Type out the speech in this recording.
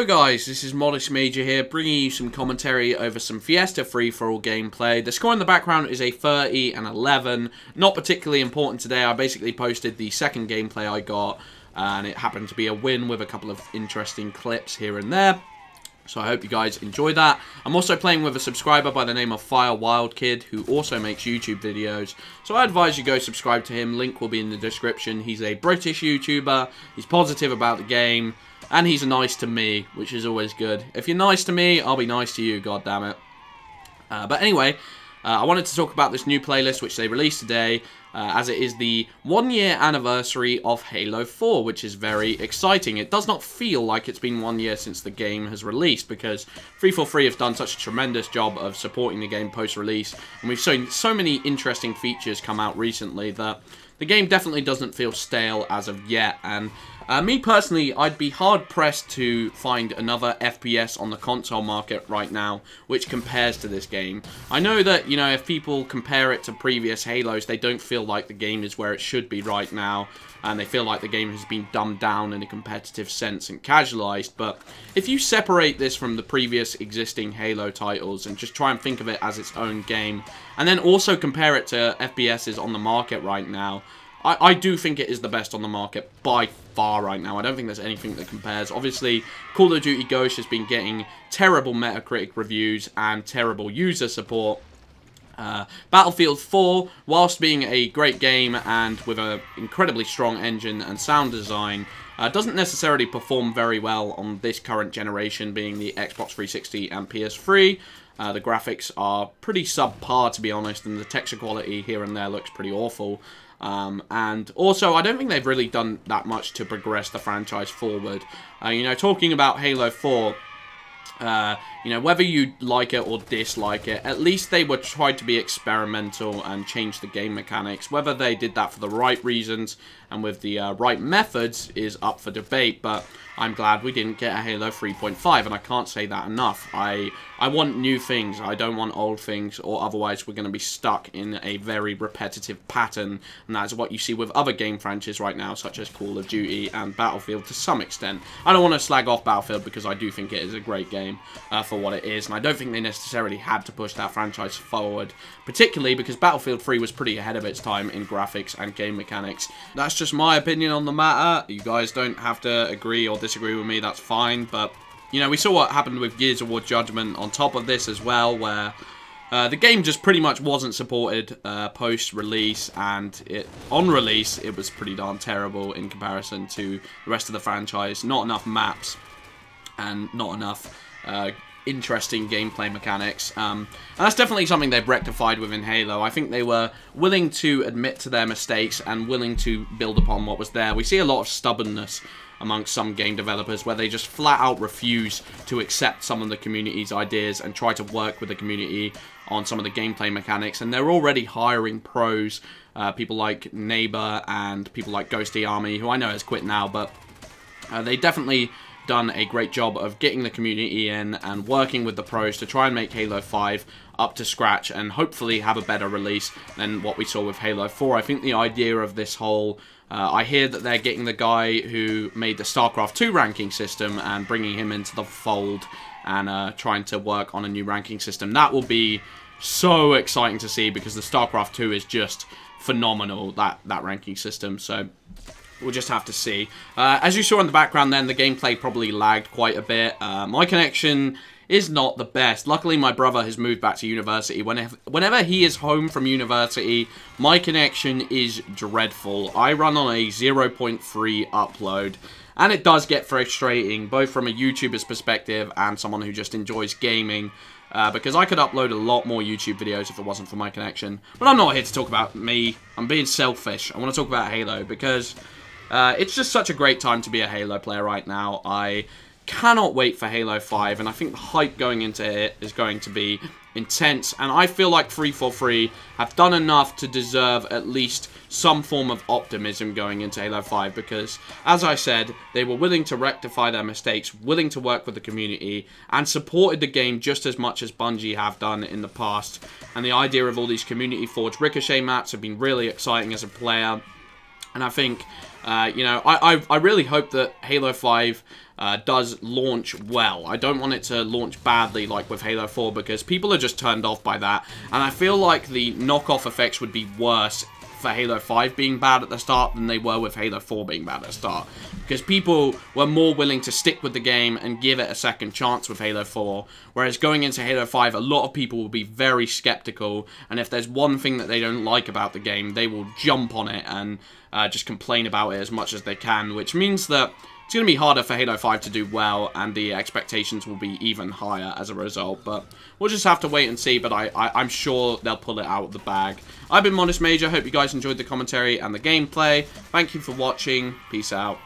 guys, this is Modest Major here, bringing you some commentary over some Fiesta free-for-all gameplay. The score in the background is a 30 and 11. Not particularly important today. I basically posted the second gameplay I got, and it happened to be a win with a couple of interesting clips here and there. So I hope you guys enjoy that. I'm also playing with a subscriber by the name of Fire Wild Kid, who also makes YouTube videos. So I advise you go subscribe to him. Link will be in the description. He's a British YouTuber. He's positive about the game. And he's nice to me, which is always good. If you're nice to me, I'll be nice to you, goddammit. But anyway, I wanted to talk about this new playlist which they released today, as it is the 1-year anniversary of Halo 4, which is very exciting. It does not feel like it's been 1 year since the game has released, because 343 have done such a tremendous job of supporting the game post-release, and we've seen so many interesting features come out recently that the game definitely doesn't feel stale as of yet. And me personally, I'd be hard-pressed to find another FPS on the console market right now which compares to this game. I know that, you know, if people compare it to previous Halos, they don't feel like the game is where it should be right now, and they feel like the game has been dumbed down in a competitive sense and casualized. But if you separate this from the previous existing Halo titles and just try and think of it as its own game, and then also compare it to FPSs on the market right now, I do think it is the best on the market by far right now. I don't think there's anything that compares. Obviously, Call of Duty Ghost has been getting terrible Metacritic reviews and terrible user support. Battlefield 4, whilst being a great game and with an incredibly strong engine and sound design, doesn't necessarily perform very well on this current generation, being the Xbox 360 and PS3. The graphics are pretty subpar, to be honest, and the texture quality here and there looks pretty awful. And also, I don't think they've really done that much to progress the franchise forward. You know, talking about Halo 4, you know, whether you like it or dislike it, at least they were tried to be experimental and change the game mechanics. Whether they did that for the right reasons and with the right methods is up for debate, but I'm glad we didn't get a Halo 3.5, and I can't say that enough. I want new things. I don't want old things, or otherwise we're going to be stuck in a very repetitive pattern, and that's what you see with other game franchises right now, such as Call of Duty and Battlefield to some extent. I don't want to slag off Battlefield because I do think it is a great game for what it is, and I don't think they necessarily had to push that franchise forward, particularly because Battlefield 3 was pretty ahead of its time in graphics and game mechanics. That's just my opinion on the matter. You guys don't have to agree or disagree with me, that's fine, but you know, we saw what happened with Gears of War Judgment on top of this as well, where the game just pretty much wasn't supported post-release, and on release it was pretty darn terrible in comparison to the rest of the franchise. Not enough maps and not enough interesting gameplay mechanics. And that's definitely something they've rectified within Halo. I think they were willing to admit to their mistakes and willing to build upon what was there. We see a lot of stubbornness amongst some game developers where they just flat out refuse to accept some of the community's ideas and try to work with the community on some of the gameplay mechanics, and they're already hiring pros, people like Neighbor and people like Ghosty Army, who I know has quit now, but they definitely done a great job of getting the community in and working with the pros to try and make Halo 5 up to scratch and hopefully have a better release than what we saw with Halo 4. I think the idea of this whole I hear that they're getting the guy who made the StarCraft 2 ranking system and bringing him into the fold and trying to work on a new ranking system. That will be so exciting to see, because the StarCraft 2 is just phenomenal, that ranking system. So we'll just have to see. As you saw in the background then, the gameplay probably lagged quite a bit. My connection is not the best. Luckily, my brother has moved back to university. Whenever he is home from university, my connection is dreadful. I run on a 0.3 upload, and it does get frustrating, both from a YouTuber's perspective and someone who just enjoys gaming, because I could upload a lot more YouTube videos if it wasn't for my connection. But I'm not here to talk about me. I'm being selfish. I want to talk about Halo, because it's just such a great time to be a Halo player right now. I cannot wait for Halo 5, and I think the hype going into it is going to be intense, and I feel like 343 have done enough to deserve at least some form of optimism going into Halo 5, because, as I said, they were willing to rectify their mistakes, willing to work with the community, and supported the game just as much as Bungie have done in the past. And the idea of all these community forged Ricochet maps have been really exciting as a player. And I think You know, I really hope that Halo 5 does launch well. I don't want it to launch badly like with Halo 4 because people are just turned off by that. And I feel like the knockoff effects would be worse for Halo 5 being bad at the start than they were with Halo 4 being bad at the start. Because people were more willing to stick with the game and give it a second chance with Halo 4. Whereas going into Halo 5, a lot of people will be very skeptical. And if there's one thing that they don't like about the game, they will jump on it and just complain about it as much as they can. Which means that it's going to be harder for Halo 5 to do well, and the expectations will be even higher as a result. But we'll just have to wait and see, but I'm sure they'll pull it out of the bag. I've been Modest Major. Hope you guys enjoyed the commentary and the gameplay. Thank you for watching. Peace out.